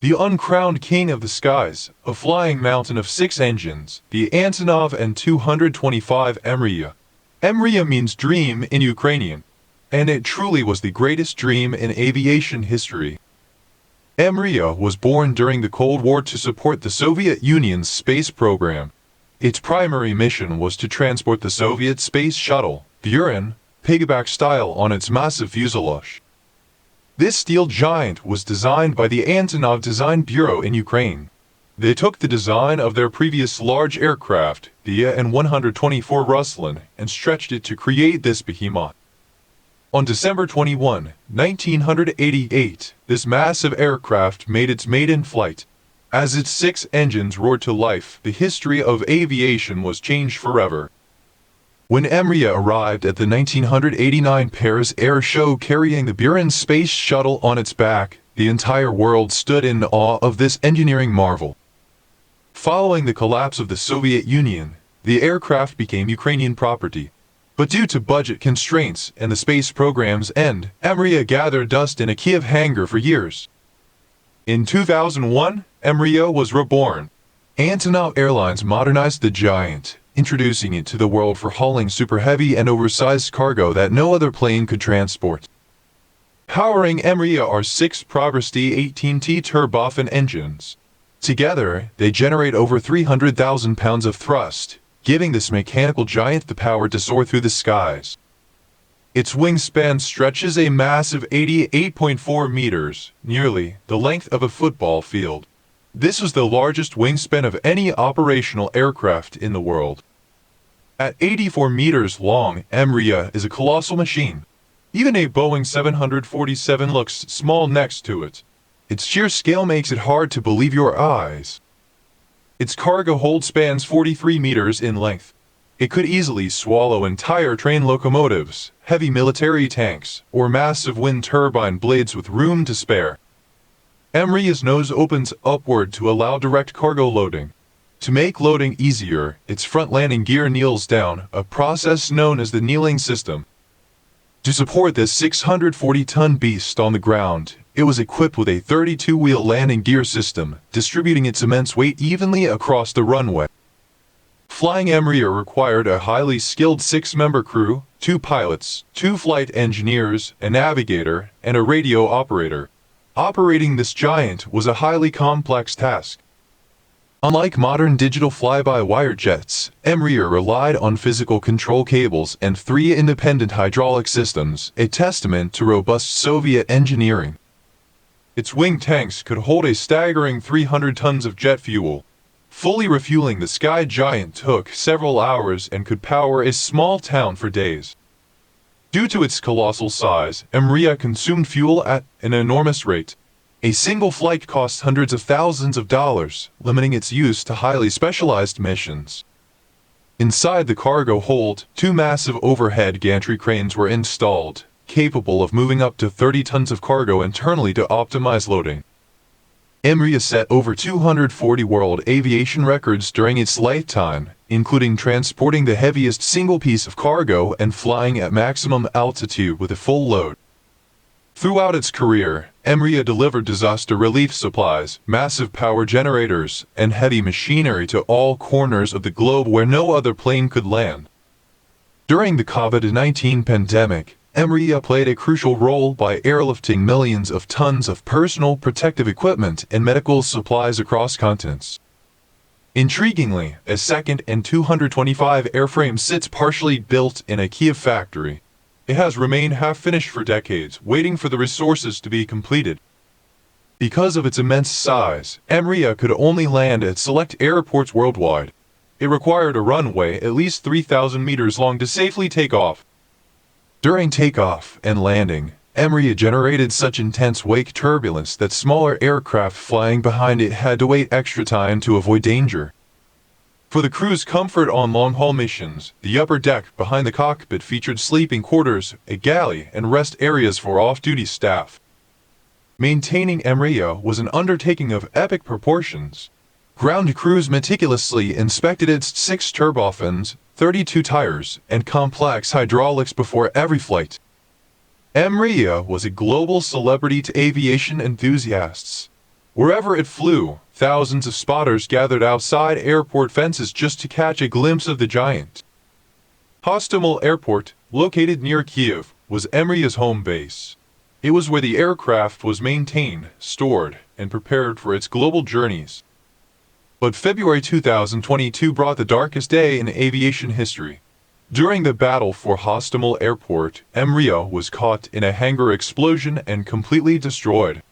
The uncrowned king of the skies, a flying mountain of 6 engines, the Antonov An-225 Mriya. Mriya means dream in Ukrainian, and it truly was the greatest dream in aviation history. Mriya was born during the Cold War to support the Soviet Union's space program. Its primary mission was to transport the Soviet space shuttle, Buran, piggyback style on its massive fuselage. This steel giant was designed by the Antonov Design Bureau in Ukraine. They took the design of their previous large aircraft, the An-124 Ruslan, and stretched it to create this behemoth. On December 21, 1988, this massive aircraft made its maiden flight. As its 6 engines roared to life, the history of aviation was changed forever. When Mriya arrived at the 1989 Paris Air Show carrying the Buran space shuttle on its back, the entire world stood in awe of this engineering marvel. Following the collapse of the Soviet Union, the aircraft became Ukrainian property. But due to budget constraints and the space program's end, Mriya gathered dust in a Kiev hangar for years. In 2001, Mriya was reborn. Antonov Airlines modernized the giant, introducing it to the world for hauling super heavy and oversized cargo that no other plane could transport. Powering Mriya are 6 Progress-D 18T turbofan engines. Together, they generate over 300,000 pounds of thrust, giving this mechanical giant the power to soar through the skies. Its wingspan stretches a massive 88.4 meters, nearly the length of a football field. This is the largest wingspan of any operational aircraft in the world. At 84 meters long, Mriya is a colossal machine. Even a Boeing 747 looks small next to it. Its sheer scale makes it hard to believe your eyes. Its cargo hold spans 43 meters in length. It could easily swallow entire train locomotives, heavy military tanks, or massive wind turbine blades with room to spare. Mriya's nose opens upward to allow direct cargo loading. To make loading easier, its front landing gear kneels down, a process known as the kneeling system. To support this 640-ton beast on the ground, it was equipped with a 32-wheel landing gear system, distributing its immense weight evenly across the runway. Flying Mriya required a highly skilled 6-member crew, 2 pilots, 2 flight engineers, a navigator, and a radio operator. Operating this giant was a highly complex task. Unlike modern digital fly-by-wire jets, Mriya relied on physical control cables and 3 independent hydraulic systems, a testament to robust Soviet engineering. Its wing tanks could hold a staggering 300 tons of jet fuel. Fully refueling the sky giant took several hours and could power a small town for days. Due to its colossal size, Mriya consumed fuel at an enormous rate. A single flight cost hundreds of thousands of dollars, limiting its use to highly specialized missions. Inside the cargo hold, 2 massive overhead gantry cranes were installed, capable of moving up to 30 tons of cargo internally to optimize loading. Mriya set over 240 world aviation records during its lifetime, including transporting the heaviest single piece of cargo and flying at maximum altitude with a full load. Throughout its career, Mriya delivered disaster relief supplies, massive power generators, and heavy machinery to all corners of the globe where no other plane could land. During the COVID-19 pandemic, Mriya played a crucial role by airlifting millions of tons of personal protective equipment and medical supplies across continents. Intriguingly, a second An-225 airframe sits partially built in a Kiev factory. It has remained half-finished for decades, waiting for the resources to be completed. Because of its immense size, Mriya could only land at select airports worldwide. It required a runway at least 3,000 meters long to safely take off. During takeoff and landing, Mriya generated such intense wake turbulence that smaller aircraft flying behind it had to wait extra time to avoid danger. For the crew's comfort on long-haul missions, the upper deck behind the cockpit featured sleeping quarters, a galley, and rest areas for off-duty staff. Maintaining Mriya was an undertaking of epic proportions. Ground crews meticulously inspected its 6 turbofans, 32 tires, and complex hydraulics before every flight. Mriya was a global celebrity to aviation enthusiasts. Wherever it flew, thousands of spotters gathered outside airport fences just to catch a glimpse of the giant. Hostomel Airport, located near Kiev, was Mriya's home base. It was where the aircraft was maintained, stored, and prepared for its global journeys. But February 2022 brought the darkest day in aviation history. During the battle for Hostomel Airport, Mriya was caught in a hangar explosion and completely destroyed.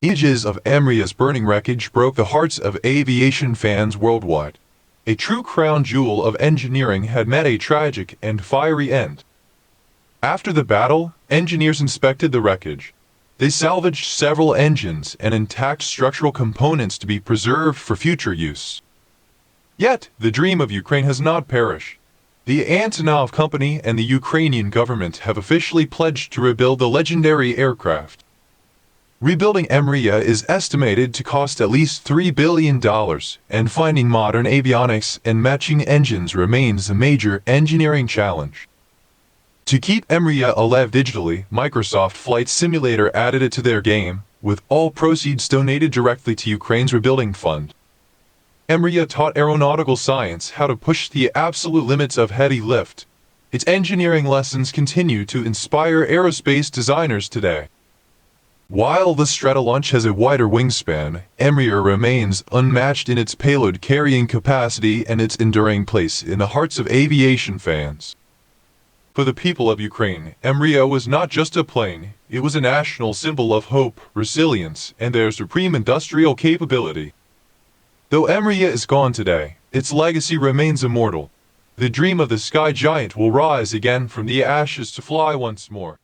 Images of Mriya's burning wreckage broke the hearts of aviation fans worldwide. A true crown jewel of engineering had met a tragic and fiery end. After the battle, engineers inspected the wreckage. They salvaged several engines and intact structural components to be preserved for future use. Yet, the dream of Ukraine has not perished. The Antonov Company and the Ukrainian government have officially pledged to rebuild the legendary aircraft. Rebuilding Mriya is estimated to cost at least $3 billion, and finding modern avionics and matching engines remains a major engineering challenge. To keep Mriya alive digitally, Microsoft Flight Simulator added it to their game, with all proceeds donated directly to Ukraine's rebuilding fund. Mriya taught aeronautical science how to push the absolute limits of heavy lift. Its engineering lessons continue to inspire aerospace designers today. While the Stratolaunch has a wider wingspan, Mriya remains unmatched in its payload-carrying capacity and its enduring place in the hearts of aviation fans. For the people of Ukraine, Mriya was not just a plane, it was a national symbol of hope, resilience, and their supreme industrial capability. Though Mriya is gone today, its legacy remains immortal. The dream of the sky giant will rise again from the ashes to fly once more.